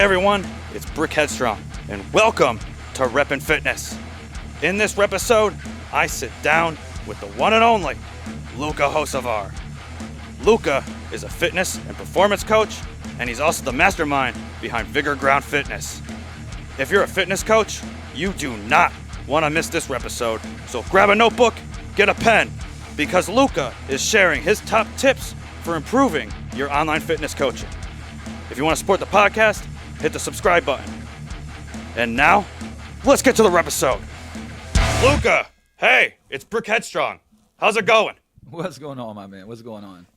Everyone, it's Headstrong, and welcome to Reppin' Fitness. In this repisode, I sit down with the one and only Luka Hocevar. Luka is a fitness and performance coach, and he's also the mastermind behind Vigor Ground Fitness. If you're a fitness coach, you do not want to miss this repisode, so grab a notebook, get a pen, because Luka is sharing his top tips for improving your online fitness coaching. If you want to support the podcast, hit the subscribe button. And now, let's get to the repisode. Luka, hey, it's Headstrong. How's it going? What's going on, my man? What's going on?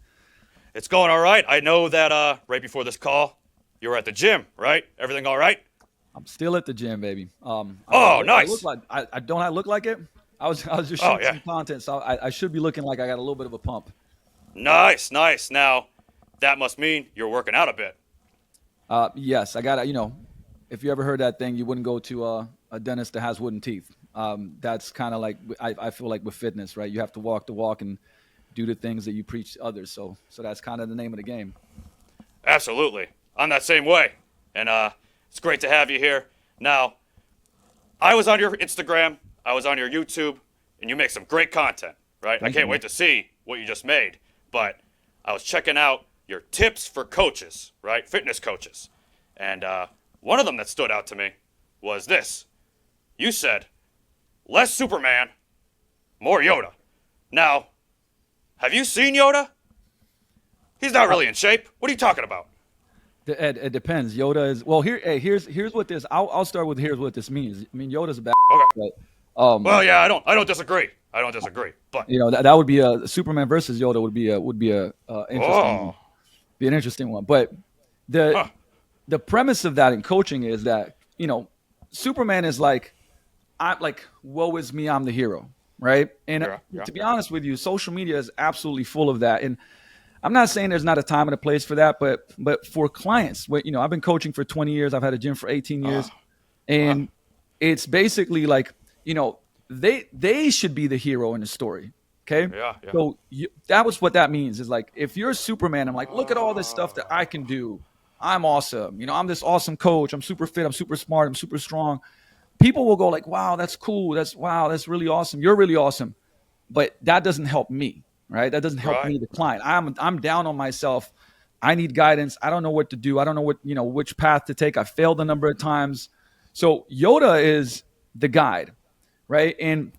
It's going all right. I know that right before this call, you were at the gym, right? Everything all right? I'm still at the gym, baby. Nice. Don't I look like it? I was just shooting some content, so I should be looking like I got a little bit of a pump. Nice. Now, that must mean you're working out a bit. Yes, I got to, if you ever heard that thing, you wouldn't go to a dentist that has wooden teeth. That's kind of like, I feel like with fitness, right? You have to walk the walk and do the things that you preach to others. So that's kind of the name of the game. Absolutely. I'm that same way. And it's great to have you here. Now, I was on your Instagram, I was on your YouTube, and you make some great content, right? Thank I can't you. wait to see what you just made. But I was checking out your tips for coaches, right? Fitness coaches. And one of them that stood out to me was this. You said, less Superman, more Yoda. Now, have you seen Yoda? He's not really in shape. What are you talking about? It depends. Yoda is, well, here's what this, I'll start with here's what this means. I mean, Yoda's a bad, Okay. but, Well, yeah, I don't disagree. But that would be a Superman versus Yoda would be a interesting one. oh, Be an interesting one. But the premise of that in coaching is that, Superman is like, woe is me, I'm the hero, right? And Yeah. to be honest with you, social media is absolutely full of that. And I'm not saying there's not a time and a place for that, but for clients, I've been coaching for 20 years. I've had a gym for 18 years. And it's basically like, they should be the hero in the story. Okay. Yeah. So that was what that means is like, if you're Superman, I'm like, look at all this stuff that I can do. I'm awesome. I'm this awesome coach. I'm super fit. I'm super smart. I'm super strong. People will go like, wow, that's cool. That's really awesome. You're really awesome. But that doesn't help me, right? That doesn't help me, the client. I'm down on myself. I need guidance. I don't know what to do. I don't know which path to take. I failed a number of times. So Yoda is the guide, right? And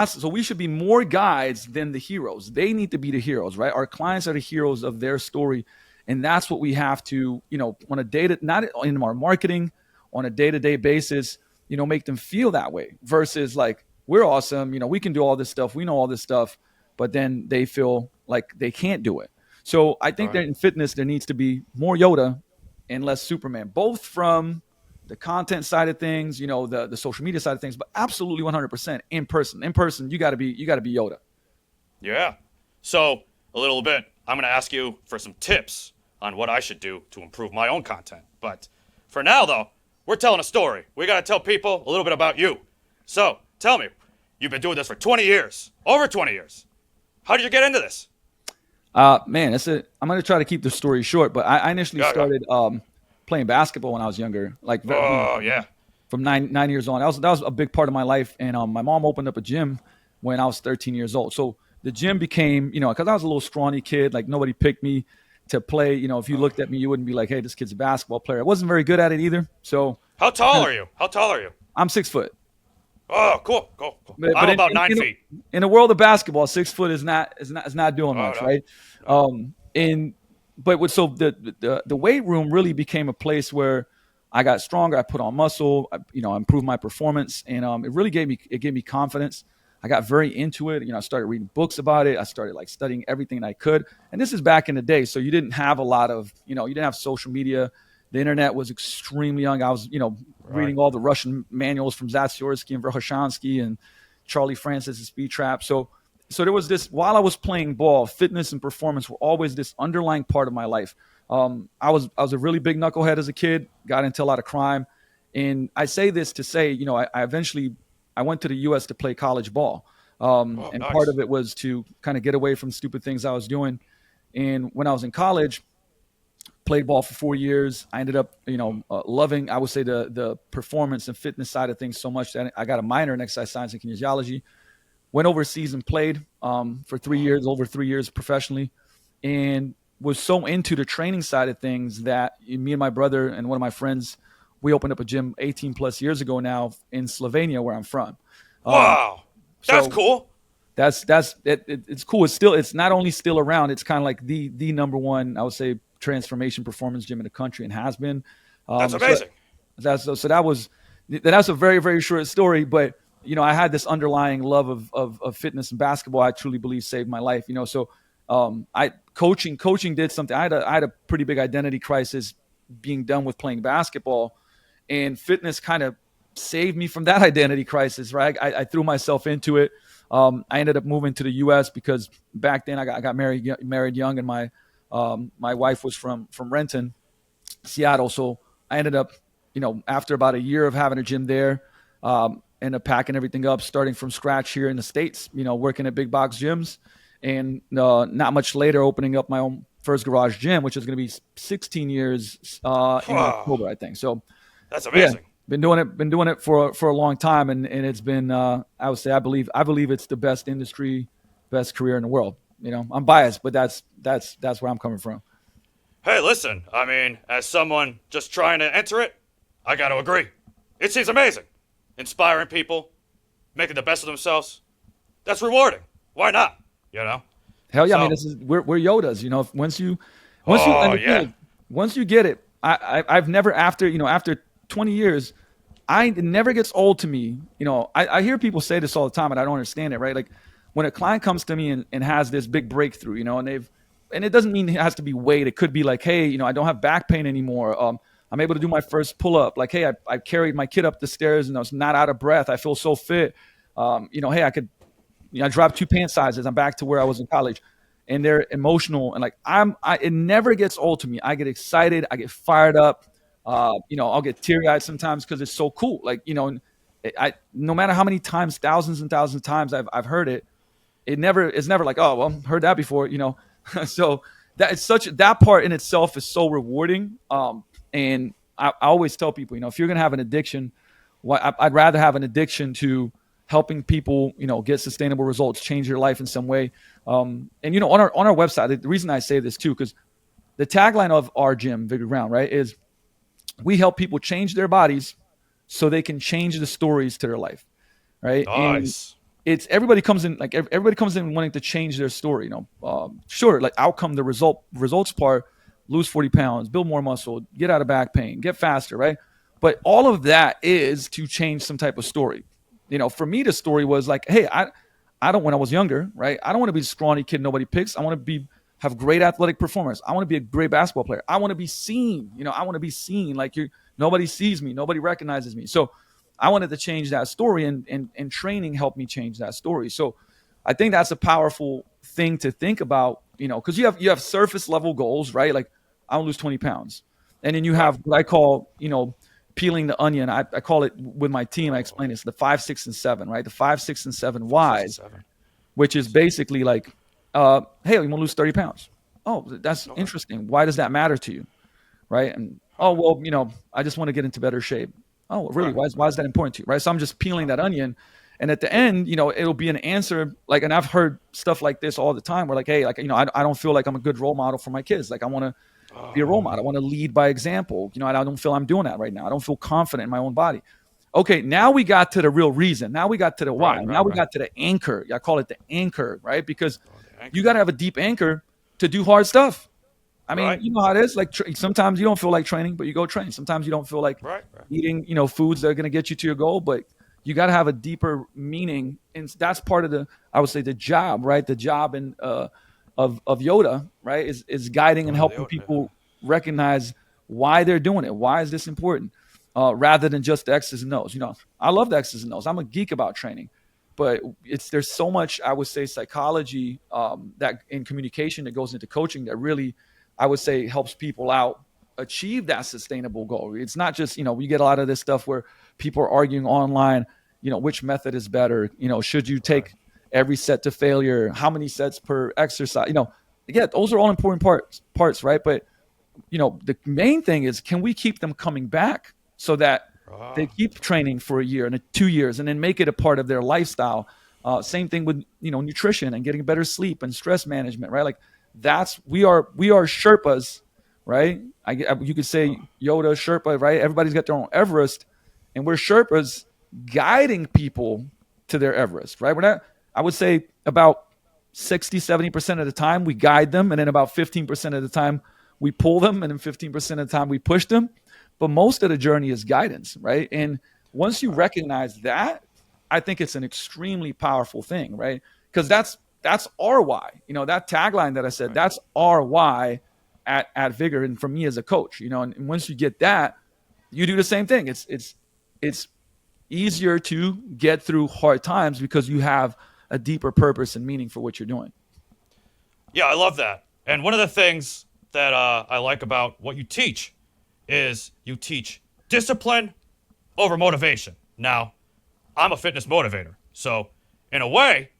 so we should be more guides than the heroes. They need to be the heroes, right? Our clients are the heroes of their story. And that's what we have to, on a not in our marketing, on a day-to-day basis, make them feel that way versus like, we're awesome. We can do all this stuff. We know all this stuff, but then they feel like they can't do it. So I think that in fitness, there needs to be more Yoda and less Superman, both from the content side of things, the social media side of things, but absolutely 100% in person. In person, you got to be Yoda. Yeah. So a little bit, I'm going to ask you for some tips on what I should do to improve my own content. But for now, though, we're telling a story. We got to tell people a little bit about you. So tell me, you've been doing this for 20 years, over 20 years. How did you get into this? Man, I'm going to try to keep the story short, but I initially started playing basketball when I was younger, from nine years on. That was a big part of my life. And my mom opened up a gym when I was 13 years old. So the gym became, because I was a little scrawny kid, like nobody picked me to play. If you looked at me, you wouldn't be like, hey, this kid's a basketball player. I wasn't very good at it either. So How tall are you? I'm 6 foot. Oh, cool. But I'm about 9 feet. In the world of basketball, 6 foot is not doing much, no. right? So the weight room really became a place where I got stronger. I put on muscle. I improved my performance, and it really gave me confidence. I got very into it. I started reading books about it. I started like studying everything I could. And this is back in the day, so you didn't have a lot of you didn't have social media. The internet was extremely young. I was reading all the Russian manuals from Zatsiorsky and Verkhoshansky and Charlie Francis and Speed Trap. So there was this, while I was playing ball, fitness and performance were always this underlying part of my life. I was a really big knucklehead as a kid, got into a lot of crime. And I say this to say, I went to the U.S. to play college ball. Nice. Part of it was to kind of get away from stupid things I was doing. And when I was in college, played ball for 4 years. I ended up, loving, I would say, the performance and fitness side of things so much that I got a minor in exercise science and kinesiology. Went overseas and played for 3 years, over 3 years professionally, and was so into the training side of things that me and my brother and one of my friends, we opened up a gym 18 plus years ago now in Slovenia, where I'm from. Wow, that's So cool. it's cool. It's not only still around. It's kind of like the number one, I would say, transformation performance gym in the country, and has been. That's So amazing. that's a very, very short story, but I had this underlying love of fitness and basketball. I truly believe saved my life. So I coaching did something. I had a pretty big identity crisis being done with playing basketball, and fitness kind of saved me from that identity crisis. Right, I threw myself into it. I ended up moving to the U.S. because back then I got married young, and my wife was from Renton, Seattle. So I ended up, after about a year of having a gym there, ended up packing everything up, starting from scratch here in the States, working at big box gyms. And not much later, opening up my own first garage gym, which is going to be 16 years in Wow, October, I think. So, that's yeah, amazing. been doing it for a long time, and it's been, I would say, I believe it's the best industry, best career in the world. I'm biased, but that's where I'm coming from. Hey, listen, I mean, as someone just trying to enter it, I got to agree. It seems amazing. Inspiring people, making the best of themselves. That's rewarding. Why not? You know? Hell yeah! I mean, So, we're Yodas. oh, And the thing yeah. is, once you get it, I've never, after 20 years, it never gets old to me. I hear people say this all the time, and I don't understand it. Right? Like when a client comes to me and has this big breakthrough, and it doesn't mean it has to be weight. It could be like, hey, I don't have back pain anymore. I'm able to do my first pull up. Like, hey, I carried my kid up the stairs and I was not out of breath. I feel so fit. Hey, I could, I dropped 2 pant sizes. I'm back to where I was in college. And they're emotional, and like it never gets old to me. I get excited, I get fired up. I'll get teary eyed sometimes because it's so cool. Like, no matter how many times, thousands and thousands of times I've heard it, it's never like, oh well, heard that before. So that part in itself is so rewarding. And I always tell people, if you're gonna have an addiction, I'd rather have an addiction to helping people, get sustainable results, change your life in some way. And on our website, the reason I say this too, because the tagline of our gym, Vigor Ground, right, is we help people change their bodies so they can change the stories to their life, right? And Nice. it's everybody comes in wanting to change their story. Sure, like outcome, the results part, lose 40 pounds, build more muscle, get out of back pain, get faster, right? But all of that is to change some type of story. For me, the story was like, hey, I don't, when I was younger, right? I don't want to be a scrawny kid nobody picks. I want to have great athletic performance. I want to be a great basketball player. I want to be seen. I want to be seen like nobody sees me, nobody recognizes me. So I wanted to change that story, and training helped me change that story. So I think that's a powerful thing to think about, because you have surface level goals, right? Like I want to lose 20 pounds. And then you Right. have what I call, peeling the onion. I call it with my team. I Oh, explain it's the 5, 6, and 7, right? The 5, 6, and 7 5, 6, and whys, 7. which is basically like, hey, you want to lose 30 pounds. Oh, that's Okay. interesting. Why does that matter to you? Right. And, oh, well, I just want to get into better shape. Oh, really? Right. Why is that important to you? Right. So I'm just peeling Right. that onion. And at the end, it'll be an answer. Like, and I've heard stuff like this all the time where like, hey, like, I don't feel like I'm a good role model for my kids. Like I want to be a role model. I want to lead by example. I don't feel I'm doing that right now. I don't feel confident in my own body. Okay, now we got to the real reason. Now we got to the why. Right. Now Right. we Right. got to the anchor. I call it the anchor, right? Because Oh, the you anchor. got to have a deep anchor to do hard stuff. I mean, Right. you know how it is. Like sometimes you don't feel like training, but you go train. Sometimes you don't feel like Right. Right. eating, foods that are going to get you to your goal, but you got to have a deeper meaning, and that's part of I would say, the job, right? The job of Yoda, right, is guiding and Oh, helping people recognize why they're doing it. Why is this important? Rather than just the X's and O's. I love the X's and O's. I'm a geek about training, but there's so much, I would say, psychology that in communication that goes into coaching that really, I would say, helps people out achieve that sustainable goal. It's not just, we get a lot of this stuff where people are arguing online, which method is better, should you Right. take every set to failure, how many sets per exercise, yeah, those are all important parts, right? But the main thing is, can we keep them coming back so that they keep training for a year and 2 years and then make it a part of their lifestyle? Same thing with, nutrition and getting better sleep and stress management, right? Like we are Sherpas, right? You could say Yoda, Sherpa, right? Everybody's got their own Everest, and we're Sherpas guiding people to their Everest, right? I would say about 60-70% of the time we guide them, and then about 15% of the time we pull them, and then 15% of the time we push them. But most of the journey is guidance, right? And once you recognize that, I think it's an extremely powerful thing, right? Because that's our why. That tagline that I said, that's our why at Vigor, and for me as a coach, and once you get that, you do the same thing. It's easier to get through hard times because you have a deeper purpose and meaning for what you're doing. Yeah, I love that. And one of the things that I like about what you teach is you teach discipline over motivation. Now, I'm a fitness motivator. So, in a way,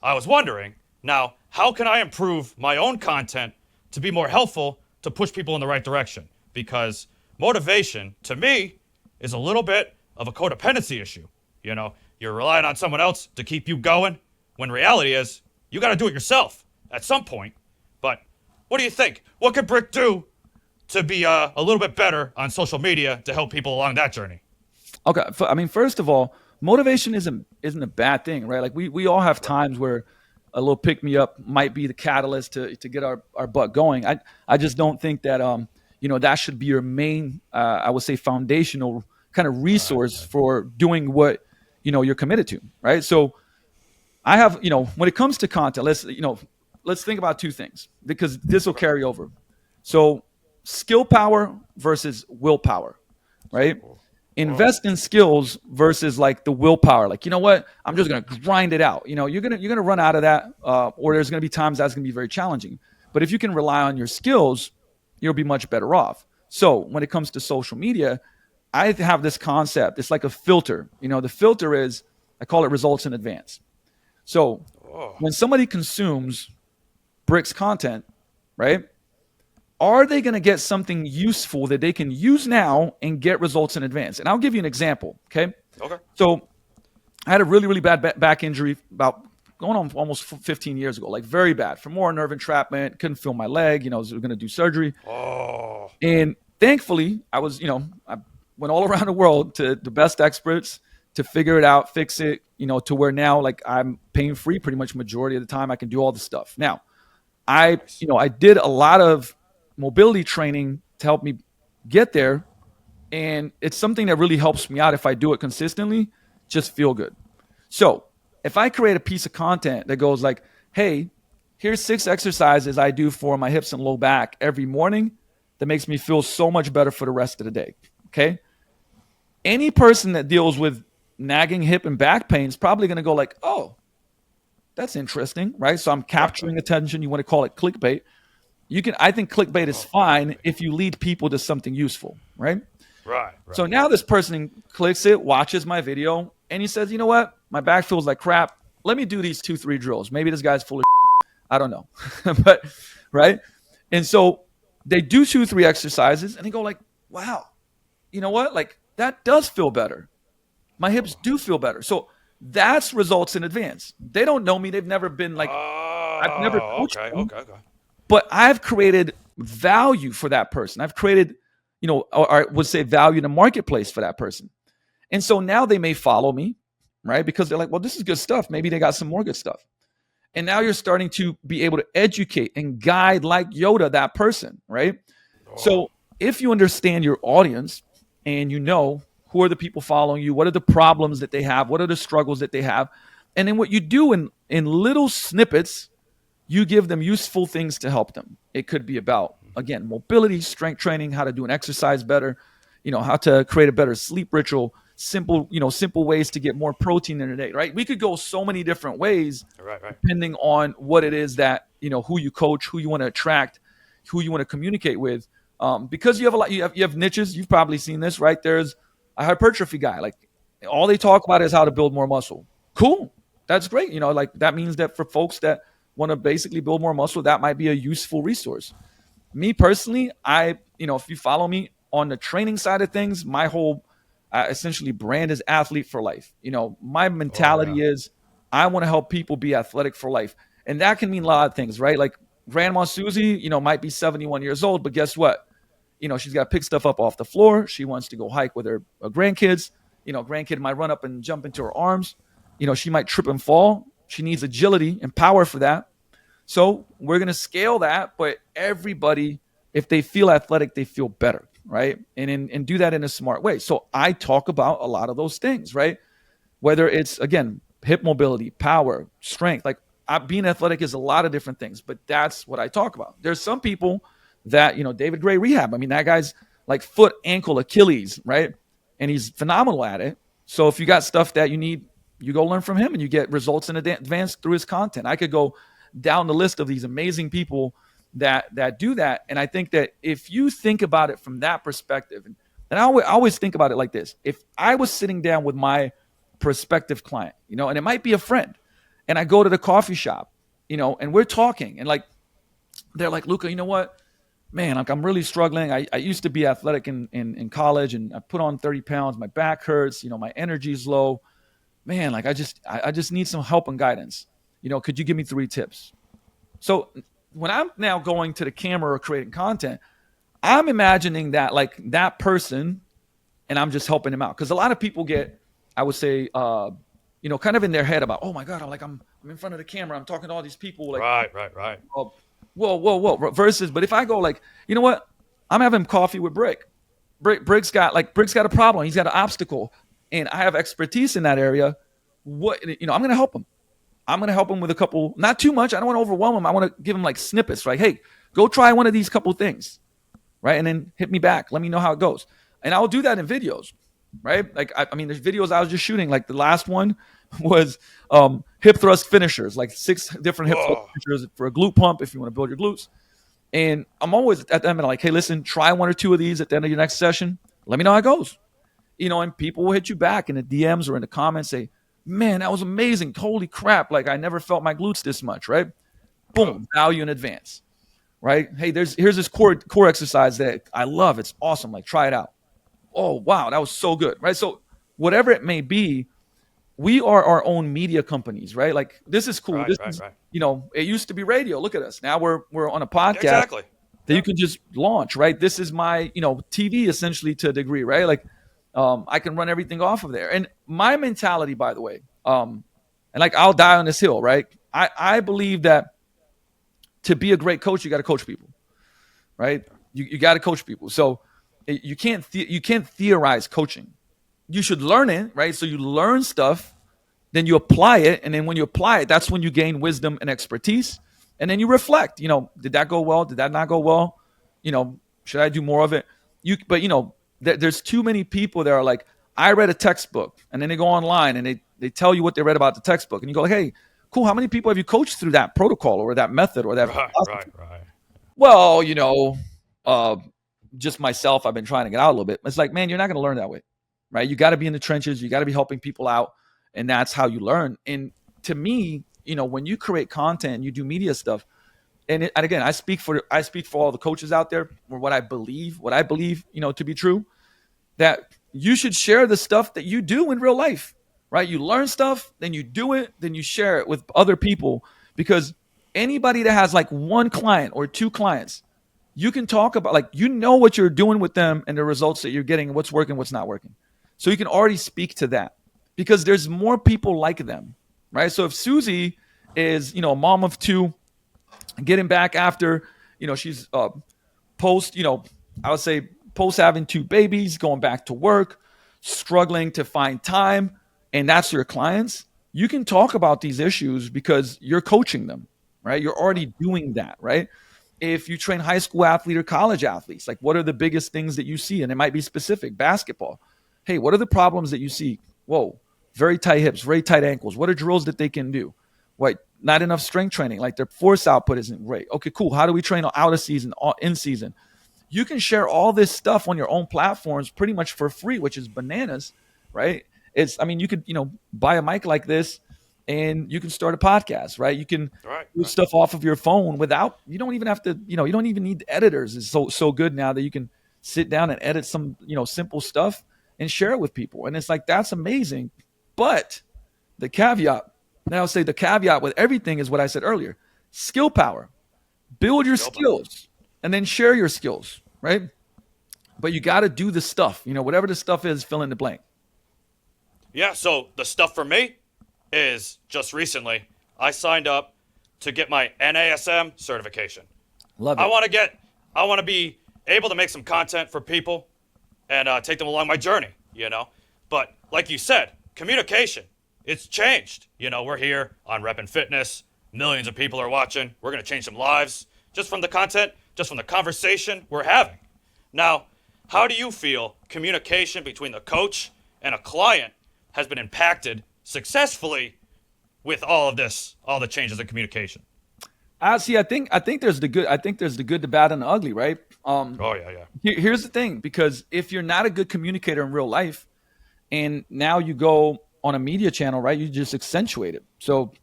I was wondering, now, how can I improve my own content to be more helpful to push people in the right direction? Because motivation, to me, is a little bit of a codependency issue. You're relying on someone else to keep you going, when reality is you got to do it yourself at some point. But what do you think? What could Brick do to be a little bit better on social media to help people along that journey? Okay. First of all, motivation isn't a bad thing, right? Like we all have times where a little pick me up might be the catalyst to get our butt going. I just don't think that that should be your main I would say foundational kind of resource for doing what you're committed to, right? So I have when it comes to content, let's think about two things, because this will carry over. So skill power versus willpower, right? Invest in skills versus like the willpower. Like, you know what? I'm just going to grind it out. You're going to run out of that, or there's going to be times that's going to be very challenging. But if you can rely on your skills, you'll be much better off. So when it comes to social media, I have this concept. It's like a filter. The filter is, I call it results in advance. So when somebody consumes Brick's content, right? Are they going to get something useful that they can use now and get results in advance? And I'll give you an example, okay? Okay. So I had a really, really bad back injury about going on almost 15 years ago, like very bad, femoral nerve entrapment, couldn't feel my leg, I was going to do surgery. And thankfully, I was, I went all around the world to the best experts to figure it out, fix it, to where now, like, I'm pain-free pretty much majority of the time. I can do all the stuff. Now, I did a lot of mobility training to help me get there. And it's something that really helps me out if I do it consistently, just feel good. So if I create a piece of content that goes like, hey, here's 6 exercises I do for my hips and low back every morning that makes me feel so much better for the rest of the day, okay? Any person that deals with nagging hip and back pain is probably going to go like, oh, that's interesting, right? So I'm capturing attention. You want to call it clickbait. I think clickbait is fine if you lead people to something useful, right? Right. So now this person clicks it, watches my video, and he says, you know what? My back feels like crap. Let me do these 2-3 drills. Maybe this guy's full of shit. I don't know. But, right? And so they do 2-3 exercises, and they go like, wow, you know what? Like, that does feel better. My hips do feel better. So that's results in advance. They don't know me. They've never been like, I've never coached them. Okay. But I've created value for that person. I've created, or I would say value in the marketplace for that person. And so now they may follow me, right? Because they're like, well, this is good stuff. Maybe they got some more good stuff. And now you're starting to be able to educate and guide like Yoda, that person, right? So if you understand your audience and you know who are the people following you, what are the problems that they have, what are the struggles that they have, and then what you do in little snippets, you give them useful things to help them. It could be about, again, mobility, strength training, how to do an exercise better, how to create a better sleep ritual, simple ways to get more protein in a day, right? We could go so many different ways, right. Depending on what it is that, who you coach, who you want to attract, who you want to communicate with. Because you have niches. You've probably seen this, right? There's a hypertrophy guy. Like, all they talk about is how to build more muscle. Cool. That's great. Like, that means that for folks that want to basically build more muscle, that might be a useful resource. Me personally, if you follow me on the training side of things, my whole essentially brand is athlete for life. My Oh yeah. mentality is I want to help people be athletic for life. And that can mean a lot of things, right? Like Grandma Susie, might be 71 years old, but guess what? She's got to pick stuff up off the floor. She wants to go hike with her grandkids. Grandkid might run up and jump into her arms. She might trip and fall. She needs agility and power for that. So we're going to scale that, but everybody, if they feel athletic, they feel better, right? And do that in a smart way. So I talk about a lot of those things, right? Whether it's, again, hip mobility, power, strength, like being athletic is a lot of different things, but that's what I talk about. There's some people that, David Gray rehab. I mean, that guy's like foot, ankle, Achilles, right? And he's phenomenal at it. So if you got stuff that you need, you go learn from him and you get results in advance through his content. I could go down the list of these amazing people that do that. And I think that if you think about it from that perspective, and I always think about it like this: if I was sitting down with my prospective client, and it might be a friend, and I go to the coffee shop, and we're talking, and like they're like, Luka, you know what, man, like I'm really struggling. I used to be athletic in college, and I put on 30 pounds. My back hurts. My energy's low. Man, like I just need some help and guidance. Could you give me 3 tips? So when I'm now going to the camera or creating content, I'm imagining that like that person, and I'm just helping them out. Because a lot of people get, I would say, kind of in their head about, oh my God, I'm in front of the camera, I'm talking to all these people. Like, Right. Whoa. Versus, but if I go like, you know what, I'm having coffee with Brick. Brick's got a problem. He's got an obstacle, and I have expertise in that area. I'm going to help him. I'm going to help him with a couple, not too much. I don't want to overwhelm him. I want to give him like snippets, right? Hey, go try one of these couple things, right? And then hit me back. Let me know how it goes. And I'll do that in videos, right? Like, I mean, there's videos I was just shooting. Like the last one was hip thrust finishers, like 6 different hip thrust finishers for a glute pump if you want to build your glutes. And I'm always at the end like, hey, listen, try 1 or 2 of these at the end of your next session. Let me know how it goes. And people will hit you back in the DMs or in the comments, say, man, that was amazing. Holy crap. Like I never felt my glutes this much, right? Boom, value in advance, right? Hey, here's this core exercise that I love. It's awesome. Like try it out. Oh, wow, that was so good, right? So whatever it may be, we are our own media companies, right? Like this is cool. Right. It used to be radio. Look at us. Now we're on a podcast that you can just launch, right? This is my, TV essentially to a degree, right? Like I can run everything off of there. And my mentality, by the way, and like I'll die on this hill, right? I believe that to be a great coach, you got to coach people, right? You got to coach people. So you can't theorize coaching. You should learn it, right? So you learn stuff, then you apply it, and then when you apply it, that's when you gain wisdom and expertise, and then you reflect. Did that go well? Did that not go well? Should I do more of it? There's too many people that are like, I read a textbook, and then they go online and they tell you what they read about the textbook, and you go, hey, cool. How many people have you coached through that protocol or that method or that? Right. Well, just myself. I've been trying to get out a little bit. It's like, man, you're not going to learn that way, right? You got to be in the trenches. You got to be helping people out, and that's how you learn. And to me, when you create content, you do media stuff. And again, I speak for all the coaches out there, or what I believe, to be true, that you should share the stuff that you do in real life, right? You learn stuff, then you do it, then you share it with other people, because anybody that has like 1 client or 2 clients, you can talk about, like, what you're doing with them and the results that you're getting, what's working, what's not working. So you can already speak to that because there's more people like them, right? So if Susie is, a mom of 2, getting back after, she's post having 2 babies, going back to work, struggling to find time, and that's your clients, you can talk about these issues because you're coaching them, right? You're already doing that, right? If you train high school athlete or college athletes, like what are the biggest things that you see? And it might be specific. Basketball. Hey, what are the problems that you see? Whoa, very tight hips, very tight ankles. What are drills that they can do? What? Not enough strength training, like their force output isn't great. Okay, cool. How do we train out of season, in season? You can share all this stuff on your own platforms pretty much for free, which is bananas, right? You could, buy a mic like this and you can start a podcast, right? You can Right. do stuff off of your phone without, you don't even have to, you don't even need editors. It's so good now that you can sit down and edit some, simple stuff and share it with people. And it's like, that's amazing. But the caveat, now I'll say the caveat with everything is what I said earlier: skill power. Build your skills and then share your skills, right? But you got to do the stuff, whatever the stuff is, fill in the blank. Yeah, so the stuff for me is just recently I signed up to get my NASM certification. Love it. I want to be able to make some content for people and take them along my journey, But like you said, communication, it's changed. We're here on Rep and Fitness. Millions of people are watching. We're going to change some lives just from the content, just from the conversation we're having. Now, how do you feel communication between the coach and a client has been impacted successfully with all of this, all the changes in communication? I think there's the good, the bad, and the ugly, right? Oh yeah. Here's the thing, because if you're not a good communicator in real life, and now you go on a media channel, right, you just accentuate it. So,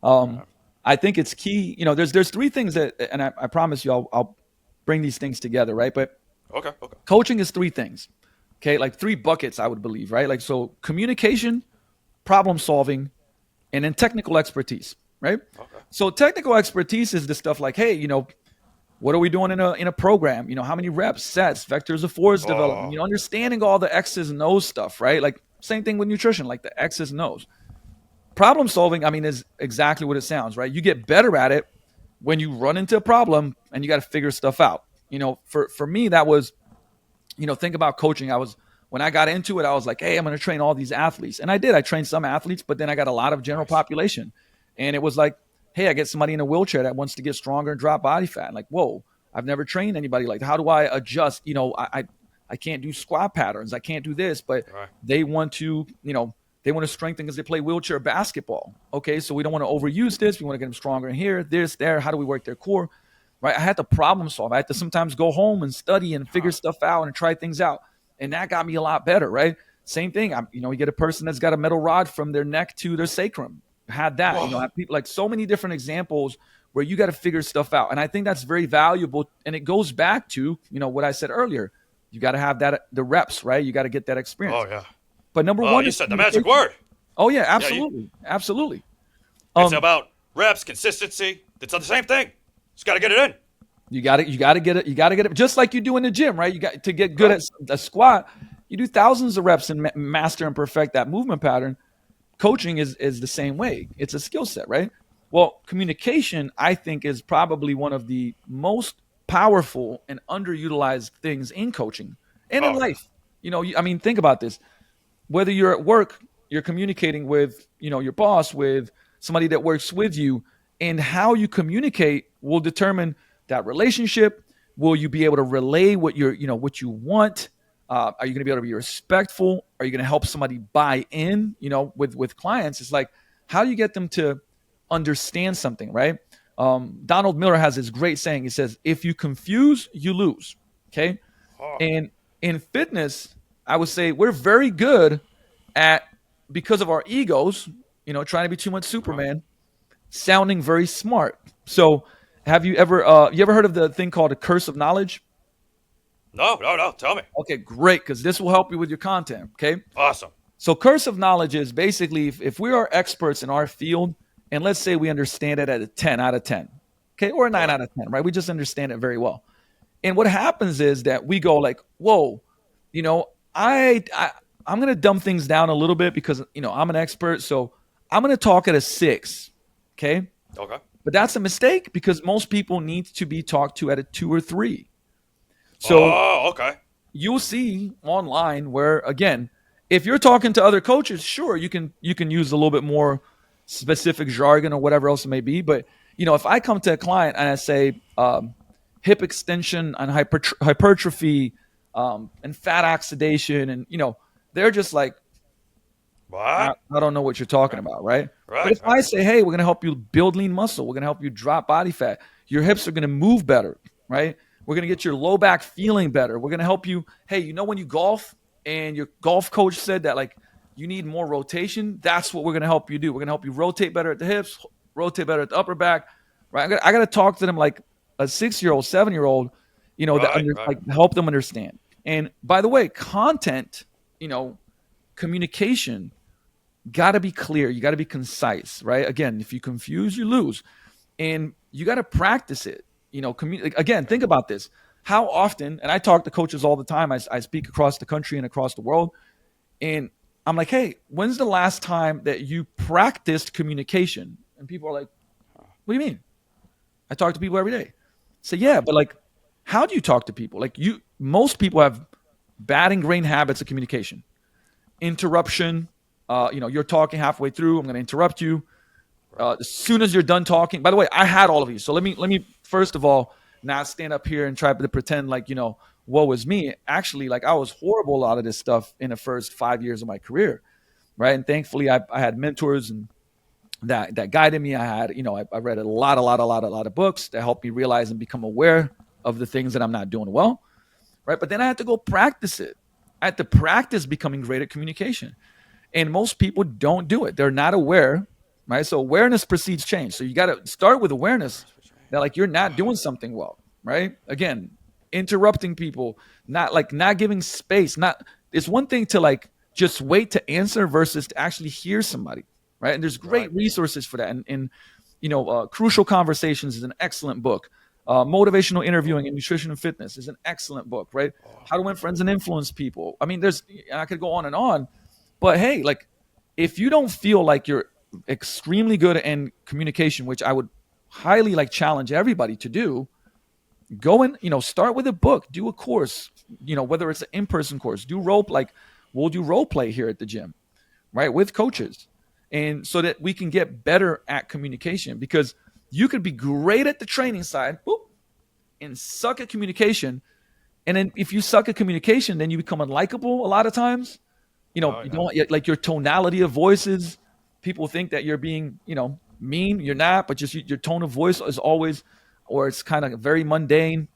I think it's key. There's three things that, and I promise you, I'll bring these things together, right? But Okay. coaching is three things, okay? Like three buckets, I would believe, right? Like, so communication, problem solving, and then technical expertise, right? Okay. So technical expertise is the stuff like, hey, what are we doing in a program? How many reps, sets, vectors of force development, understanding all the X's and O's stuff, right? Like same thing with nutrition, like the X's and O's. Problem solving, is exactly what it sounds, right? You get better at it when you run into a problem and you got to figure stuff out. For me, that was, think about coaching. When I got into it, I was like, hey, I'm going to train all these athletes. And I did. I trained some athletes, but then I got a lot of general population. And it was like, hey, I get somebody in a wheelchair that wants to get stronger and drop body fat. Like, whoa, I've never trained anybody like that. How do I adjust? I can't do squat patterns. I can't do this, but they want to, they want to strengthen because they play wheelchair basketball. Okay, so we don't want to overuse this. We want to get them stronger in here, this, there. How do we work their core? Right? I had to problem solve. I had to sometimes go home and study and figure stuff out and try things out. And that got me a lot better, right? Same thing. You get a person that's got a metal rod from their neck to their sacrum. Had that. Whoa. Have people, like so many different examples where you got to figure stuff out. And I think that's very valuable. And it goes back to, what I said earlier. You got to have the reps, right? You got to get that experience. Oh yeah. But number one, you said the magic word. Oh yeah, absolutely, absolutely. It's about reps, consistency. It's the same thing. Just got to get it in. You got to get it. You got to get it just like you do in the gym, right? You got to get good at a squat. You do thousands of reps and master and perfect that movement pattern. Coaching is the same way. It's a skill set, right? Well, communication, I think, is probably one of the most powerful and underutilized things in coaching and in life. Think about this. Whether you're at work, you're communicating with, your boss, with somebody that works with you, and how you communicate will determine that relationship. Will you be able to relay what what you want? Are you going to be able to be respectful? Are you going to help somebody buy in? With clients, it's like, how do you get them to understand something, right? Donald Miller has this great saying. He says, if you confuse, you lose. Okay. And in fitness, I would say we're very good at, because of our egos, trying to be too much Superman, sounding very smart. So have you ever heard of the thing called a curse of knowledge? No. Tell me. Okay, great, because this will help you with your content. Okay. Awesome. So curse of knowledge is basically if we are experts in our field, and let's say we understand it at a 10 out of 10, okay, or a 9 out of 10, right? We just understand it very well. And what happens is that we go like, whoa, I'm going to dumb things down a little bit because, I'm an expert. So I'm going to talk at a 6. Okay. Okay. But that's a mistake because most people need to be talked to at a 2 or 3. So okay. You'll see online where, again, if you're talking to other coaches, sure, you can use a little bit more specific jargon or whatever else it may be. But, if I come to a client and I say hip extension and hypertrophy and fat oxidation, and, they're just like, what? I don't know what you're talking about, right? Right. But if I say, hey, we're going to help you build lean muscle, we're going to help you drop body fat, your hips are going to move better, right? We're going to get your low back feeling better. We're going to help you. Hey, when you golf and your golf coach said that, like, you need more rotation. That's what we're going to help you do. We're going to help you rotate better at the hips, rotate better at the upper back, right? I got to talk to them like a 6-year-old, 7-year-old, Right. like help them understand. And by the way, content, communication, got to be clear. You got to be concise, right? Again, if you confuse, you lose. And you got to practice it. Again, think about this. How often, and I talk to coaches all the time. I speak across the country and across the world. And I'm like, hey, when's the last time that you practiced communication? And people are like, what do you mean? I talk to people every day. Say, yeah, but like, how do you talk to people? Like most people have bad ingrained habits of communication. Interruption. You're talking halfway through. I'm going to interrupt you. As soon as you're done talking, by the way, I had all of these. So let me first of all not stand up here and try to pretend like, woe is me. Actually, like I was horrible a lot of this stuff in the first 5 years of my career. Right. And thankfully I had mentors and that guided me. I had, I read a lot of books that helped me realize and become aware of the things that I'm not doing well. Right. But then I had to go practice it. I had to practice becoming great at communication. And most people don't do it. They're not aware. Right. So awareness precedes change. So you got to start with awareness that like you're not doing something well. Right. Again, interrupting people, not giving space. It's one thing to like just wait to answer versus to actually hear somebody. Right. And there's great resources for that. And Crucial Conversations is an excellent book. Motivational Interviewing and Nutrition and Fitness is an excellent book. Right. How to Win Friends and Influence People. I mean, I could go on. But hey, like if you don't feel like you're extremely good in communication, which I would highly like challenge everybody to do, go and start with a book, do a course, whether it's an in-person course, we'll do role play here at the gym, right, with coaches, and so that we can get better at communication, because you could be great at the training side, and suck at communication. And then if you suck at communication, then you become unlikable a lot of times. You don't like your tonality of voices. People think that you're being, mean. You're not, but just your tone of voice is always, or it's kind of very mundane.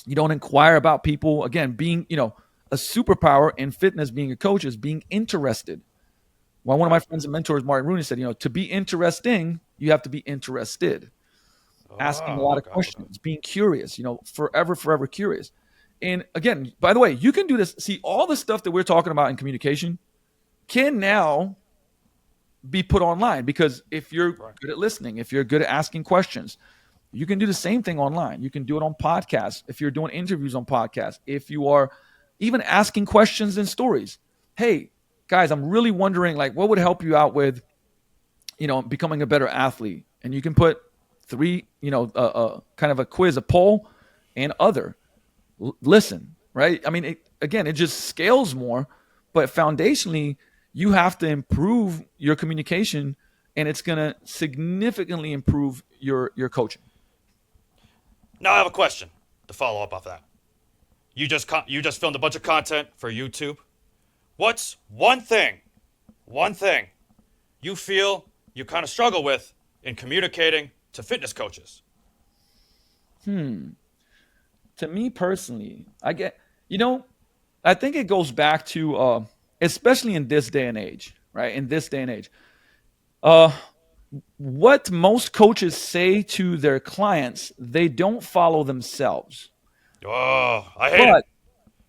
You don't inquire about people. Again, being, a superpower in fitness, being a coach, is being interested. Well, one of my friends and mentors, Martin Rooney, said, to be interesting, you have to be interested. Asking a lot of questions, being curious, forever curious. And again, by the way, you can do this. See, all the stuff that we're talking about in communication can now be put online, because if you're good at listening, if you're good at asking questions, you can do the same thing online. You can do it on podcasts. If you're doing interviews on podcasts, if you are even asking questions in stories. Hey, guys, I'm really wondering, like, what would help you out with, becoming a better athlete? And you can put 3, kind of a quiz, a poll, and other. Listen, right? I mean, it just scales more, but foundationally, you have to improve your communication, and it's going to significantly improve your coaching. Now I have a question to follow up off that. You just filmed a bunch of content for YouTube. What's one thing you feel you kind of struggle with in communicating to fitness coaches? To me personally, I think it goes back to, especially in this day and age, right? In this day and age, what most coaches say to their clients, they don't follow themselves. Oh, I hate it.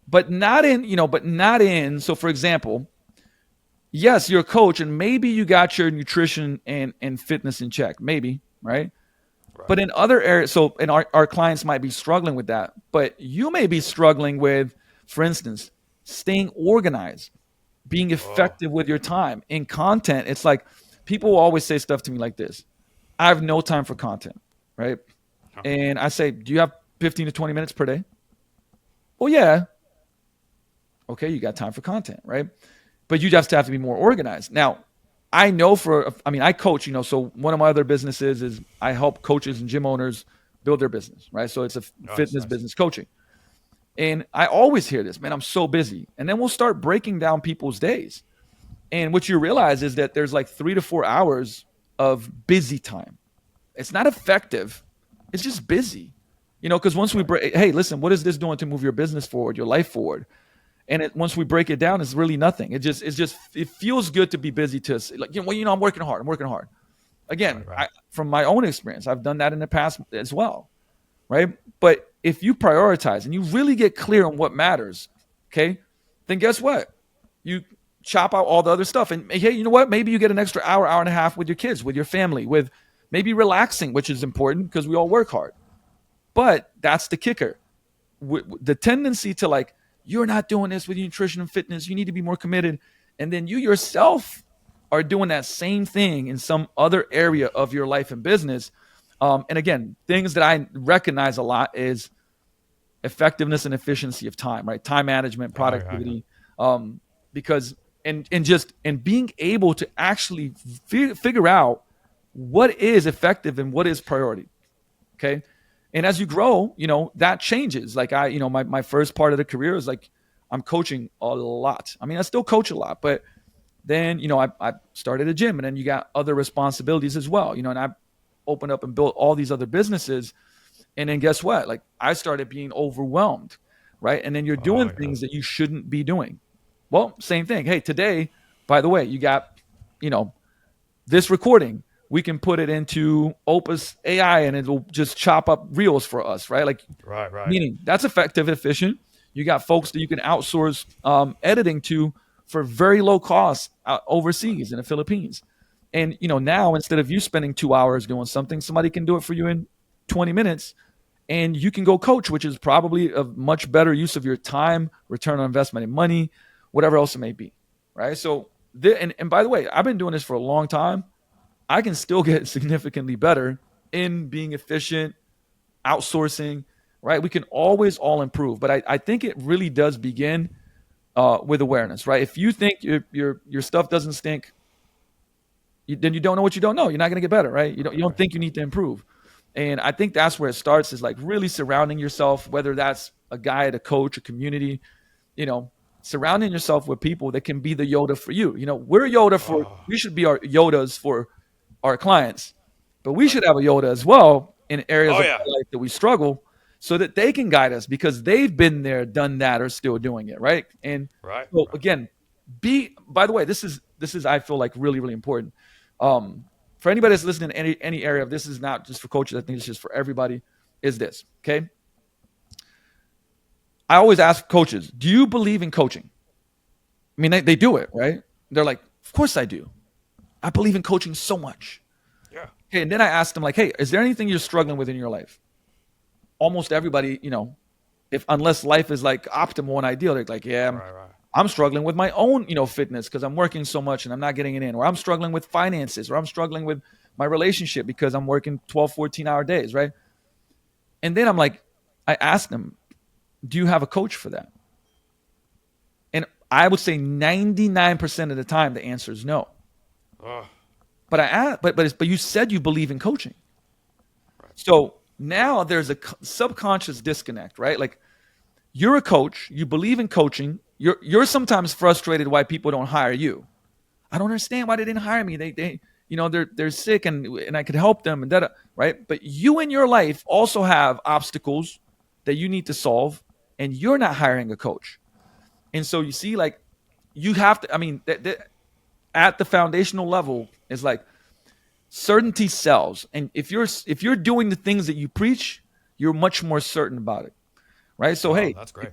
But not in. So, for example, yes, you're a coach, and maybe you got your nutrition and fitness in check, maybe, right? But in other areas, our clients might be struggling with that, but you may be struggling with, for instance, staying organized, being effective with your time. In content, it's like people always say stuff to me like this: I have no time for content, right? And I say, do you have 15 to 20 minutes per day? Well, yeah. Okay, you got time for content, right? But you just have to be more organized. Now, I know I coach, so one of my other businesses is I help coaches and gym owners build their business, right? So it's a fitness business coaching. And I always hear this, man, I'm so busy. And then we'll start breaking down people's days. And what you realize is that there's like 3 to 4 hours of busy time. It's not effective. It's just busy, because once we break, hey, listen, what is this doing to move your business forward, your life forward? And once we break it down, it's really nothing. It feels good to be busy to like, I'm working hard. Again, Right. From my own experience, I've done that in the past as well. Right. But if you prioritize and you really get clear on what matters, okay, then guess what? You chop out all the other stuff. And hey, you know what? Maybe you get an extra hour and a half with your kids, with your family, with maybe relaxing, which is important because we all work hard. But that's the kicker. The tendency to like, you're not doing this with your nutrition and fitness. You need to be more committed. And then you yourself are doing that same thing in some other area of your life and business. And again, things that I recognize a lot is effectiveness and efficiency of time, right? Time management, productivity, because and being able to actually figure out what is effective and what is priority. Okay. And as you grow, that changes. Like my first part of the career is like, I'm coaching a lot. I mean, I still coach a lot, but then, I started a gym, and then you got other responsibilities as well, and I opened up and built all these other businesses. And then guess what? Like I started being overwhelmed, right? And then you're doing things that you shouldn't be doing. Well, same thing. Hey, today, by the way, you got, this recording. We can put it into Opus AI and it'll just chop up reels for us, right? Like, Right. Meaning that's effective, efficient. You got folks that you can outsource editing to for very low cost overseas in the Philippines. And, now instead of you spending 2 hours doing something, somebody can do it for you in 20 minutes and you can go coach, which is probably a much better use of your time, return on investment in money, whatever else it may be, right? So, and by the way, I've been doing this for a long time. I can still get significantly better in being efficient, outsourcing, right? We can always all improve, but I think it really does begin with awareness, right? If you think your stuff doesn't stink, then you don't know what you don't know. You're not going to get better, right? You don't think you need to improve. And I think that's where it starts, is like really surrounding yourself, whether that's a guide, a coach, a community, surrounding yourself with people that can be the Yoda for you. We're Yoda we should be our Yodas for our clients, but we should have a Yoda as well in areas of life that we struggle, so that they can guide us because they've been there, done that, or still doing it. Right. And so again, by the way, this is, I feel like really, really important. For anybody that's listening in any area of this, is not just for coaches. I think it's just for everybody, is this. Okay. I always ask coaches, do you believe in coaching? I mean, they do it, right? They're like, of course I do. I believe in coaching so much. Yeah. Okay. And then I asked them like, hey, is there anything you're struggling with in your life? Almost everybody, unless life is like optimal and ideal, they're like, yeah, I'm struggling with my own, fitness because I'm working so much and I'm not getting it in, or I'm struggling with finances, or I'm struggling with my relationship because I'm working 12, 14-hour days, right? And then I ask them, do you have a coach for that? And I would say 99% of the time, the answer is no. But I asked, but you said you believe in coaching. Right. So now there's a subconscious disconnect, right? Like, you're a coach, you believe in coaching. You're sometimes frustrated why people don't hire you. I don't understand why they didn't hire me. They're sick and I could help them and that, right? But you in your life also have obstacles that you need to solve, and you're not hiring a coach. And so you see, like, you have to, at the foundational level is like, certainty sells. And if you're doing the things that you preach, you're much more certain about it. Right. So, hey, that's great.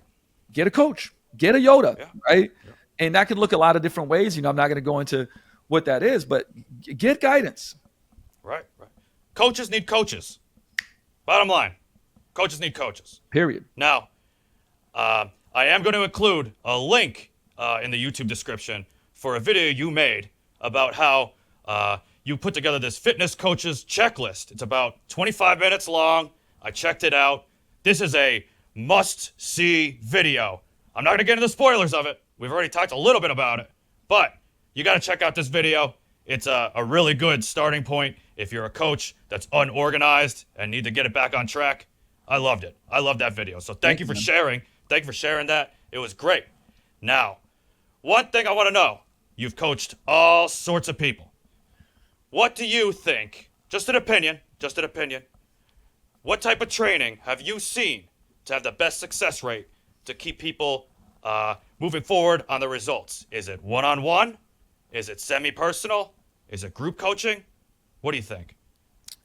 Get a coach, get a Yoda. Yeah. Right. Yeah. And that could look a lot of different ways. I'm not going to go into what that is, but get guidance. Right. Coaches need coaches. Bottom line, coaches need coaches. Period. Now, I am going to include a link in the YouTube description for a video you made about how you put together this fitness coaches checklist. It's about 25 minutes long. I checked it out. This is a must-see video. I'm not going to get into the spoilers of it. We've already talked a little bit about it. But you got to check out this video. It's a really good starting point if you're a coach that's unorganized and need to get it back on track. I loved it. I love that video. So thank you for sharing. Thank you for sharing that. It was great. Now, one thing I want to know. You've coached all sorts of people. What do you think, just an opinion, what type of training have you seen to have the best success rate to keep people Moving forward on the results, is it one-on-one? Is it semi-personal? Is it group coaching? What do you think?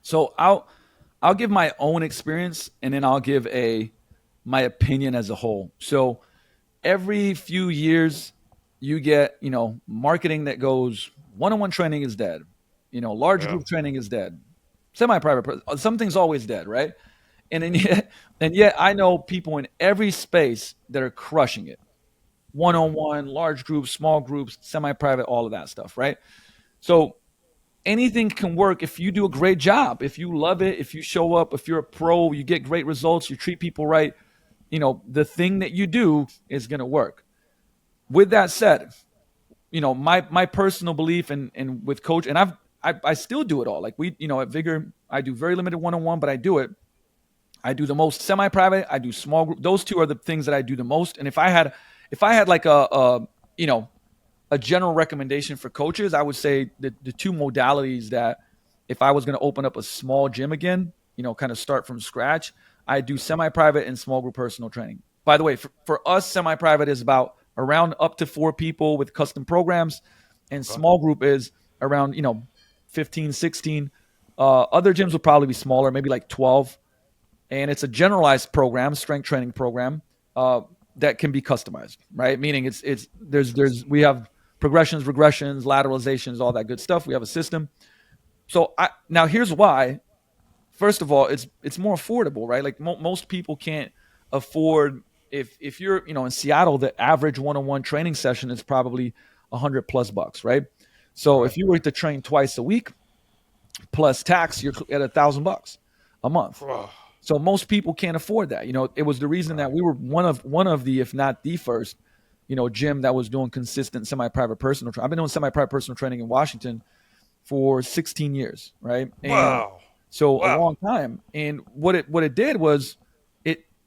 So I'll give my own experience, and then I'll give a my opinion as a whole. So every few years you get, marketing that goes one-on-one training is dead. Large Yeah. group training is dead. Semi-private, something's always dead, right? And yet I know people in every space that are crushing it. One-on-one, large groups, small groups, semi-private, all of that stuff, right? So anything can work if you do a great job, if you love it, if you show up, if you're a pro, you get great results, you treat people right, the thing that you do is going to work. With that said, my personal belief and with coach, and I still do it all. Like we, at Vigor, I do very limited one-on-one, but I do it. I do the most semi-private. I do small group. Those two are the things that I do the most. And if I had like a general recommendation for coaches, I would say the two modalities that if I was going to open up a small gym again, kind of start from scratch, I do semi-private and small group personal training. By the way, for us, semi-private is about around up to 4 people with custom programs, and small group is around 15, 16. Other gyms would probably be smaller, maybe like 12, and it's a generalized program, strength training program, that can be customized, right? Meaning we have progressions, regressions, lateralizations, all that good stuff. We have a system. So now here's why. First of all, it's more affordable, right? Like most people can't afford. If you're in Seattle, the average one-on-one training session is probably $100+, right? So if you were to train twice a week plus tax, you're at $1,000 a month. So most people can't afford that. It was the reason that we were one of the, if not the first, gym that was doing consistent semi-private personal training. I've been doing semi-private personal training in Washington for 16 years, right? And so a long time. And what it did was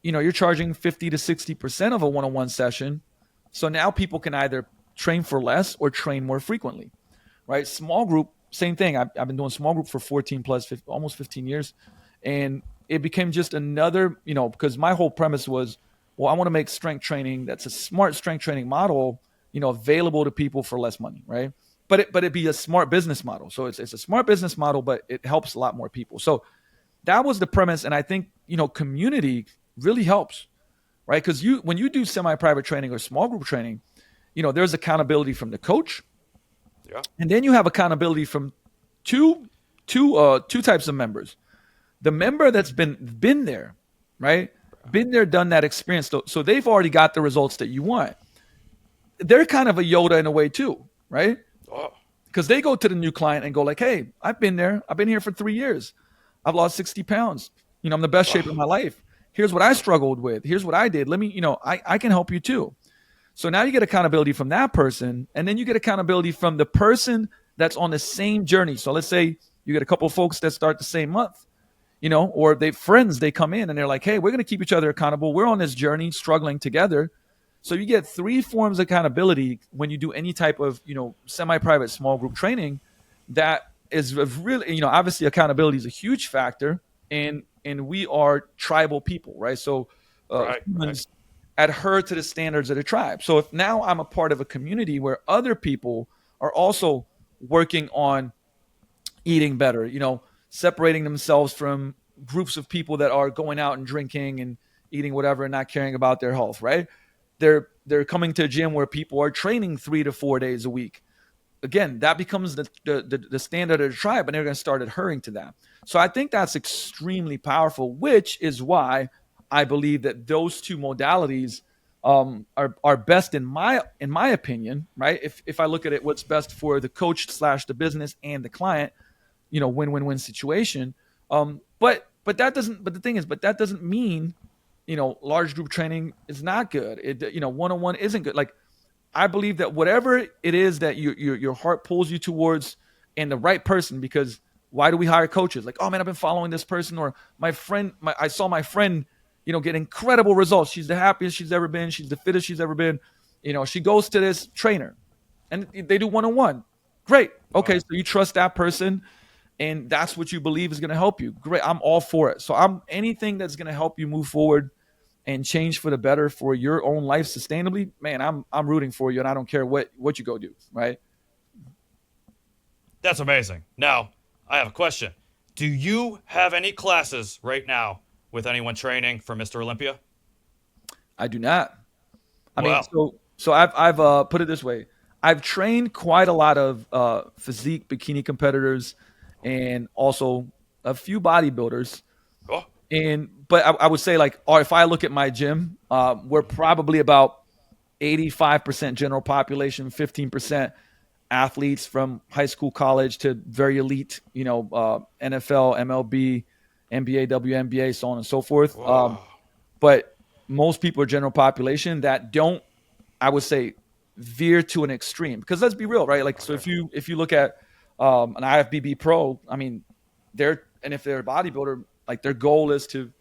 you're charging 50 to 60% of a one-on-one session. So now people can either train for less or train more frequently, right? Small group, same thing. I've been doing small group for 14 plus, almost 15 years. And it became just another, because my whole premise was, well, I want to make strength training that's a smart strength training model, available to people for less money, right? But it be a smart business model. So it's a smart business model, but it helps a lot more people. So that was the premise. And I think, community really helps, right? Because when you do semi-private training or small group training, there's accountability from the coach. Yeah. And then you have accountability from two types of members. The member that's been there, right? Been there, done that experience. So they've already got the results that you want. They're kind of a Yoda in a way too, right? Because they go to the new client and go like, hey, I've been there. I've been here for 3 years. I've lost 60 pounds. I'm in the best shape of my life. Here's what I struggled with. Here's what I did. Let me, I can help you too. So now you get accountability from that person. And then you get accountability from the person that's on the same journey. So let's say you get a couple of folks that start the same month, or they come in and they're like, hey, we're going to keep each other accountable. We're on this journey struggling together. So you get 3 forms of accountability when you do any type of, semi-private small group training. That is really, obviously accountability is a huge factor, and we are tribal people, right? So humans adhere to the standards of the tribe. So if now I'm a part of a community where other people are also working on eating better, separating themselves from groups of people that are going out and drinking and eating whatever and not caring about their health, right? They're coming to a gym where people are training 3 to 4 days a week. Again, that becomes the standard of the tribe, and they're going to start adhering to that. So I think that's extremely powerful, which is why I believe that those two modalities are best in my opinion, right? If I look at it, what's best for the coach / the business and the client, win-win-win situation. But the thing is, that doesn't mean, large group training is not good. One-on-one isn't good. Like, I believe that whatever it is that your heart pulls you towards, and the right person, because why do we hire coaches? Like, oh man, I've been following this person, or I saw my friend, get incredible results. She's the happiest she's ever been. She's the fittest she's ever been. She goes to this trainer and they do one-on-one. Great. Okay. So you trust that person, and that's what you believe is going to help you. Great. I'm all for it. So anything that's going to help you move forward and change for the better for your own life sustainably, man, I'm rooting for you, and I don't care what you go do, right? That's amazing. Now, I have a question. Do you have any classes right now with anyone training for Mr. Olympia? I do not. I mean, Well, so I've put it this way. I've trained quite a lot of physique bikini competitors, and also a few bodybuilders. oh, And but I would say, like, or if I look at my gym, we're probably about 85% general population, 15% athletes from high school, college to very elite, NFL, MLB, NBA, WNBA, so on and so forth. whoa. But most people are general population that don't, I would say, veer to an extreme. Because let's be real, right? Like, so if you look at an IFBB pro, I mean, if they're a bodybuilder, like, their goal is to,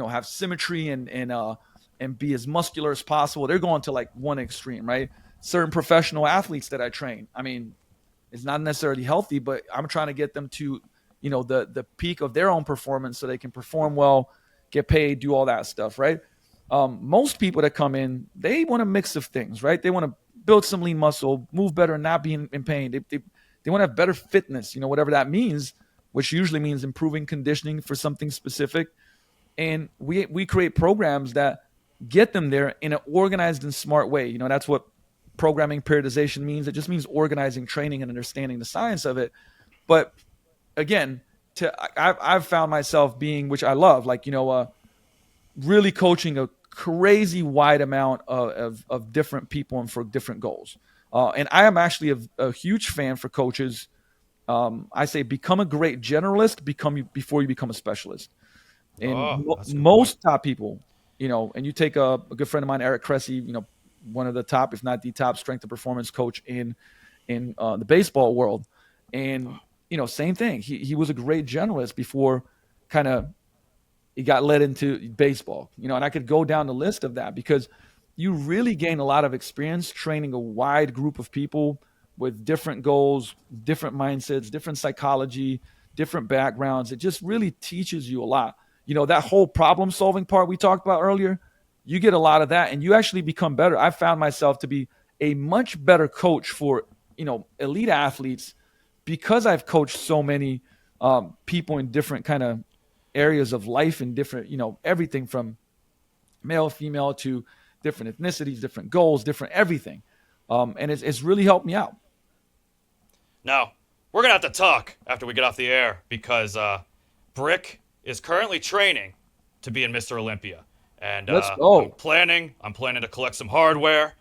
have symmetry and be as muscular as possible. They're going to, like, one extreme, right? Certain professional athletes that I train, I mean, it's not necessarily healthy, but I'm trying to get them to, the peak of their own performance so they can perform well, get paid, do all that stuff, right? Most people that come in, they want a mix of things, right? They want to build some lean muscle, move better, and not be in pain. They want to have better fitness, whatever that means, which usually means improving conditioning for something specific. And we create programs that get them there in an organized and smart way. That's what programming periodization means. It just means organizing training and understanding the science of it. But again, I've found myself being, which I love, like, really coaching a crazy wide amount of different people and for different goals. And I am actually a huge fan for coaches. I say become a great generalist, before you become a specialist. And That's a good most point. top people, and you take a good friend of mine, Eric Cressy, one of the top, if not the top, strength and performance coach in the baseball world. And same thing. He was a great generalist before kind of he got led into baseball. And I could go down the list of that, because you really gain a lot of experience training a wide group of people with different goals, different mindsets, different psychology, different backgrounds. It just really teaches you a lot. That whole problem solving part we talked about earlier, you get a lot of that and you actually become better. I found myself to be a much better coach for, elite athletes, because I've coached so many people in different kind of areas of life, and different, everything from male, female, to different ethnicities, different goals, different everything. And it's really helped me out. Now, we're going to have to talk after we get off the air, because Brick is currently training to be in Mr. Olympia. And Let's go. I'm planning to collect some hardware.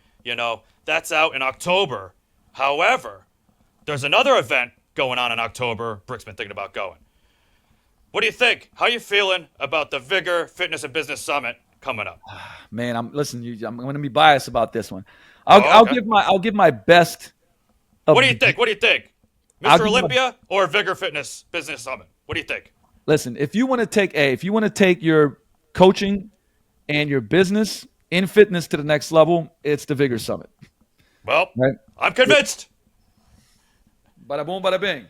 That's out in October. However, there's another event going on in October Brick's been thinking about going. What do you think? How you feeling about the Vigor Fitness and Business Summit coming up? Man, I'm going to be biased about this one. Oh, okay. I'll give my best. What do you think? What do you think? I'll Mr. give my- Olympia or Vigor Fitness Business Summit? What do you think? Listen, if you want to take your coaching and your business in fitness to the next level, it's the Vigor Summit. Well, Right? I'm convinced. Bada boom, bada bing.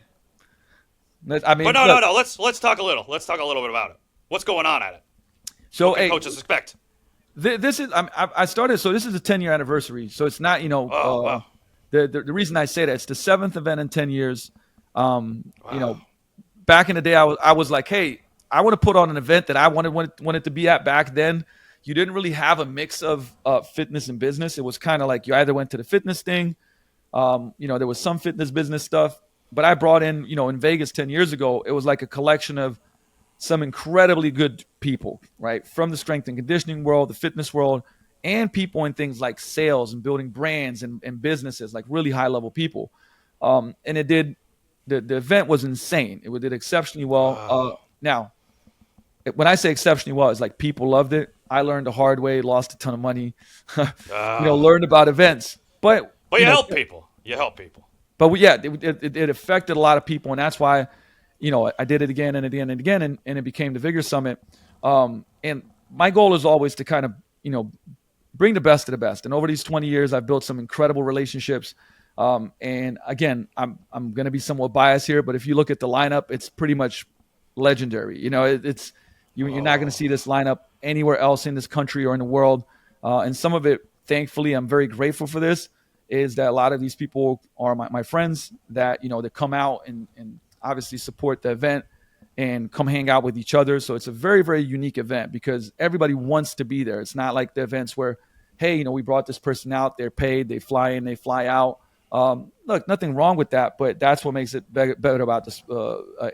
I mean, But no, look, no, no. Let's talk a little. Let's talk a little bit about it. What's going on at it? So, What can hey, coaches expect? this is I started. So this is a 10-year anniversary. So it's not, Oh, wow. the reason I say that, it's the 7th event in 10 years. Wow. Back in the day, I was like, hey, I want to put on an event that I wanted to be at. Back then, you didn't really have a mix of fitness and business. It was kind of like you either went to the fitness thing, there was some fitness business stuff. But I brought in Vegas 10 years ago, it was like a collection of some incredibly good people, right? From the strength and conditioning world, the fitness world, and people in things like sales and building brands and businesses, like really high level people. And the event was insane. It did exceptionally well. Wow. Now, when I say exceptionally well, it's like people loved it. I learned the hard way, lost a ton of money, learned about events. But you help people. You help people. But it affected a lot of people, and that's why, I did it again and again and again, and it became the Vigor Summit. And my goal is always to kind of, bring the best of the best. And over these 20 years, I've built some incredible relationships. And again, I'm going to be somewhat biased here, but if you look at the lineup, it's pretty much legendary. It's You're not going to see this lineup anywhere else in this country or in the world. And some of it, thankfully, I'm very grateful for this, is that a lot of these people are my friends that, that come out and obviously support the event and come hang out with each other. So it's a very, very unique event because everybody wants to be there. It's not like the events where, hey, we brought this person out, they're paid, they fly in, they fly out. Look, nothing wrong with that, but that's what makes it better about this,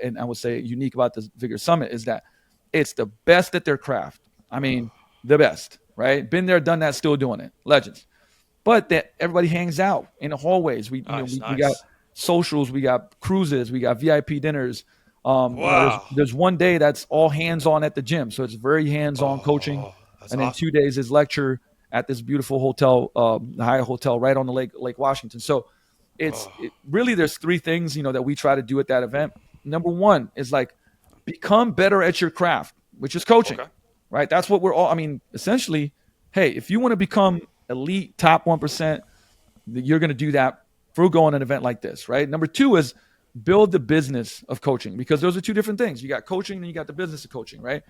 and I would say unique about this Vigor Summit, is that it's the best at their craft. I mean, the best, right? Been there, done that, still doing it. Legends. But that everybody hangs out in the hallways. We got socials, we got cruises, we got VIP dinners. Wow. There's one day that's all hands-on at the gym, so it's very hands-on coaching, and then awesome. 2 days is lecture at this beautiful hotel, the Hyatt Hotel, right on the Lake Washington. So really there's three things that we try to do at that event. Number one is like become better at your craft, which is coaching, right? That's what we're all. I mean, essentially, hey, if you want to become elite, top 1%, you're going to do that through going to an event like this, right? Number two is build the business of coaching, because those are two different things. You got coaching and you got the business of coaching, right?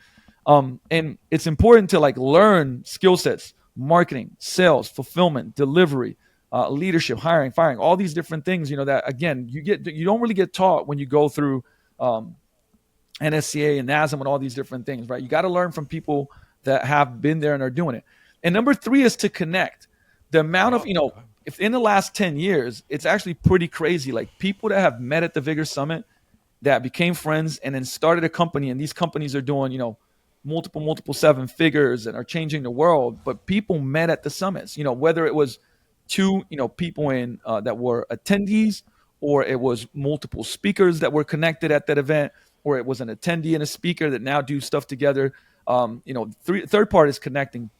And it's important to like learn skill sets, marketing, sales, fulfillment, delivery, leadership, hiring, firing, all these different things, that again, you don't really get taught when you go through NSCA and NASM and all these different things, right? You got to learn from people that have been there and are doing it. And number three is to connect. The amount of, if in the last 10 years, it's actually pretty crazy. Like people that have met at the Vigor Summit that became friends and then started a company, and these companies are doing, multiple seven figures and are changing the world. But people met at the summits, whether it was two, people in that were attendees, or it was multiple speakers that were connected at that event, or it was an attendee and a speaker that now do stuff together. Third part is connecting,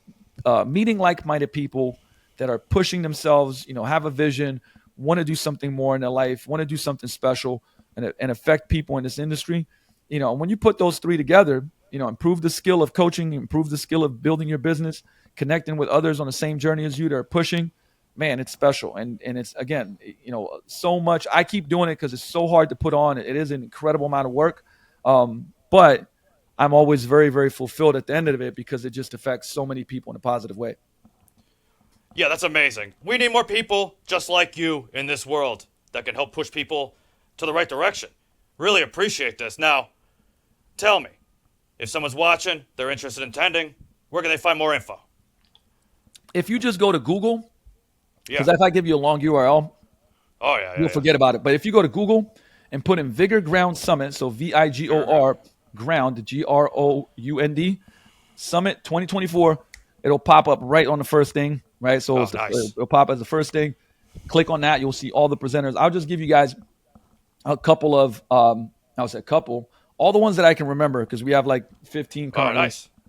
meeting like-minded people that are pushing themselves, have a vision, want to do something more in their life, want to do something special and affect people in this industry. When you put those three together, improve the skill of coaching, improve the skill of building your business, connecting with others on the same journey as you that are pushing, man, it's special. And it's, again, so much. I keep doing it because it's so hard to put on. It is an incredible amount of work. But I'm always very, very fulfilled at the end of it because it just affects so many people in a positive way. Yeah, that's amazing. We need more people just like you in this world that can help push people to the right direction. Really appreciate this. Now, tell me, if someone's watching, they're interested in attending, where can they find more info? If you just go to Google, because if I give you a long URL, you'll forget about it. But if you go to Google and put in Vigor Ground Summit, so VIGOR Ground, GROUND, Summit 2024, it'll pop up right on the first thing, right? So it'll pop as the first thing. Click on that. You'll see all the presenters. I'll just give you guys a couple of, all the ones that I can remember, because we have like 15 currently.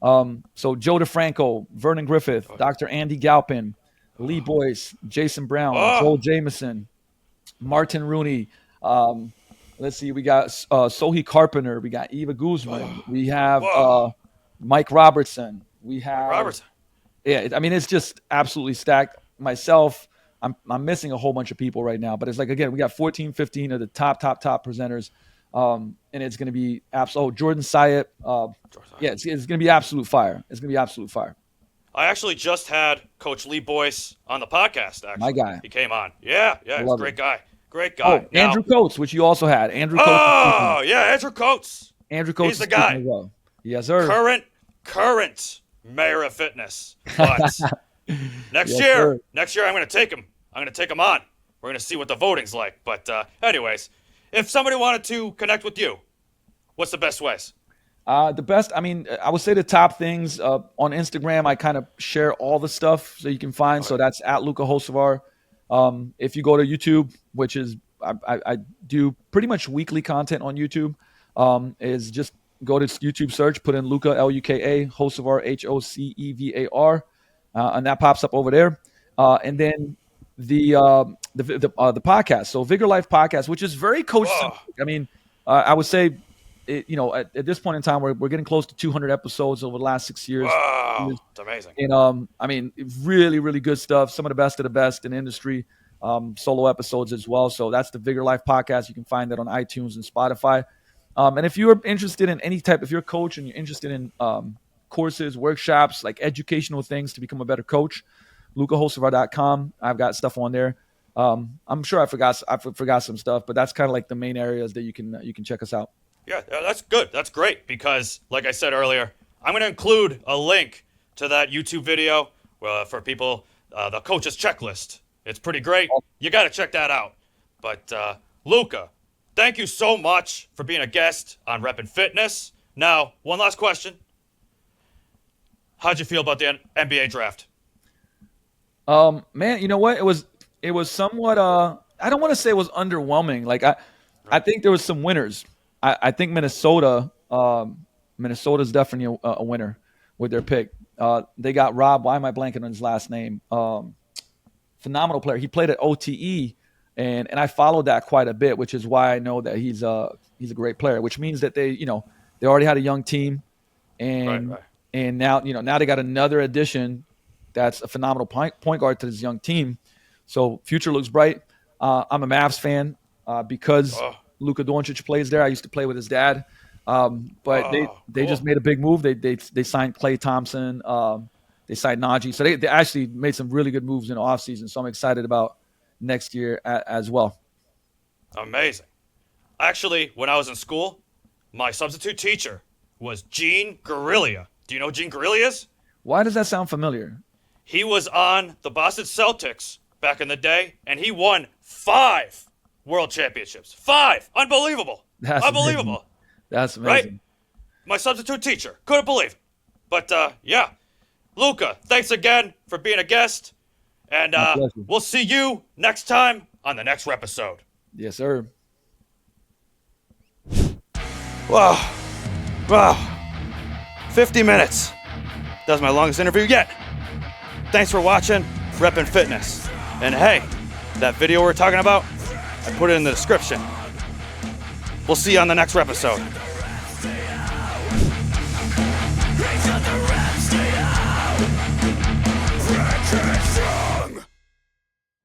Oh, nice. So Joe DeFranco, Vernon Griffith, Dr. Andy Galpin, Lee Boyce, Jason Brown, Joel Jameson, Martin Rooney. Let's see, we got Sohi Carpenter, we got Eva Guzman, we have Mike Robertson, we have I mean, it's just absolutely stacked. Myself, I'm missing a whole bunch of people right now, but it's like, again, we got 14, 15 of the top presenters, and it's going to be absolute. Jordan Syatt, it's going to be absolute fire. It's going to be absolute fire. I actually just had Coach Lee Boyce on the podcast, actually. My guy. He came on. Yeah, he's a great guy. Great guy. Oh, now, Andrew Coates, which you also had. Andrew Coates. Oh, yeah, Andrew Coates. Andrew Coates. He's the guy. Well. Yes, sir. Current mayor of fitness. But next year, I'm going to take him. I'm going to take him on. We're going to see what the voting's like. But anyways, if somebody wanted to connect with you, what's the best ways? The best, I mean, I would say the top things on Instagram, I kind of share all the stuff so you can find. Okay. So that's at Luka Hocevar. If you go to YouTube, which is, I do pretty much weekly content on YouTube, is just go to YouTube search, put in Luka, Luka, Hocevar, Hocevar, and that pops up over there. And then the podcast, so Vigor Life podcast, which is very coach-centric. I mean, I would say, at this point in time, we're getting close to 200 episodes over the last 6 years. Wow, it's amazing. And I mean, really, really good stuff. Some of the best of the best in the industry. Solo episodes as well. So that's the Vigor Life podcast. You can find that on iTunes and Spotify. And if you're interested in any type, if you're a coach and you're interested in courses, workshops, like educational things to become a better coach, lukahocevar.com. I've got stuff on there. I'm sure I forgot some stuff, but that's kind of like the main areas that you can check us out. Yeah, that's good. That's great because, like I said earlier, I'm going to include a link to that YouTube video for people, the coach's checklist. It's pretty great. You got to check that out. But Luka, thank you so much for being a guest on Reppin' Fitness. Now, one last question. How'd you feel about the NBA draft? Man, you know what? It was somewhat I don't want to say it was underwhelming. Like I think there was some winners. I think Minnesota's definitely a winner with their pick. They got Rob. Why am I blanking on his last name? Phenomenal player. He played at OTE, and I followed that quite a bit, which is why I know that he's a great player. Which means that they already had a young team, and now now they got another addition that's a phenomenal point guard to this young team. So future looks bright. I'm a Mavs fan because Luka Doncic plays there. I used to play with his dad. But they cool. Just made a big move. They signed Klay Thompson. They signed Najee. So they actually made some really good moves in the offseason. So I'm excited about next year as well. Amazing. Actually, when I was in school, my substitute teacher was Gene Guerrilla. Do you know who Gene Guerrilla is? Why does that sound familiar? He was on the Boston Celtics back in the day, and he won 5 world championships. 5! Unbelievable. That's unbelievable. Amazing. That's amazing. Right? My substitute teacher. Couldn't believe it. But, yeah. Luka, thanks again for being a guest. And we'll see you next time on the next repisode. Yes, sir. Wow. 50 minutes. That was my longest interview yet. Thanks for watching Reppin' Fitness. And hey, that video we're talking about, I put it in the description. We'll see you on the next episode.